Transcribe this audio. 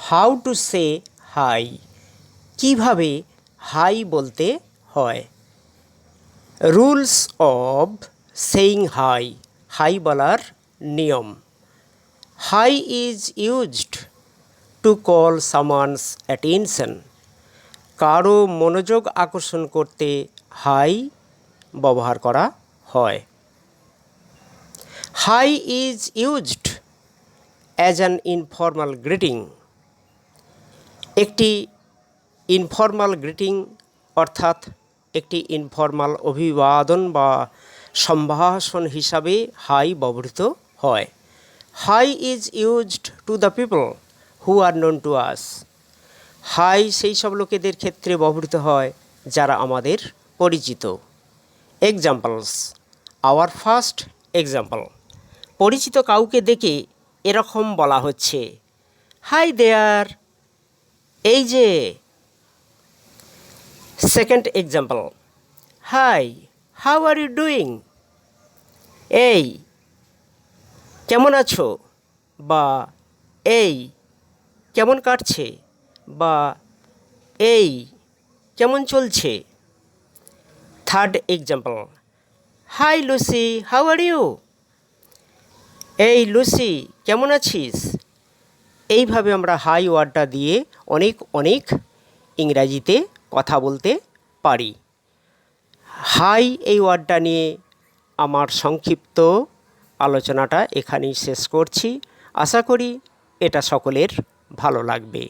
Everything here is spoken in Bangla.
হাউ টু সে হাই, কীভাবে হাই বলতে হয়। Rules of saying hi, hi বলার নিয়ম। Hi is used to call someone's attention, কারো মনোযোগ আকর্ষণ করতে হাই ব্যবহার করা হয়। Hi is used as an informal greeting, একটি ইনফর্মাল গ্রিটিং অর্থাৎ একটি ইনফর্মাল অভিবাদন বা সম্ভাষণ হিসাবে হাই ব্যবহৃত হয়। Hi is used to the people who are known to us, hi সেই সব লোকেদের ক্ষেত্রে ব্যবহৃত হয় যারা আমাদের পরিচিত। এক্সাম্পলস, আওয়ার ফার্স্ট এক্সাম্পল, পরিচিত কাউকে দেখে এরকম বলা হচ্ছে, হাই দেয়ার, এই যে। Second example, hi, how are you doing, এই কেমন আছো, বা এই কেমন কাটছে, বা এই কেমন চলছে। Third example, hi Lucy, how are you, এই লুসি কেমন আছিস। এইভাবে আমরা হাই ওয়ার্ডটা দিয়ে অনেক ইংরাজিতে কথা বলতে পারি। হাই এই ওয়ার্ডটা নিয়ে আমার সংক্ষিপ্ত আলোচনাটা এখানেই শেষ করছি। আশা করি এটা সকলের ভালো লাগবে।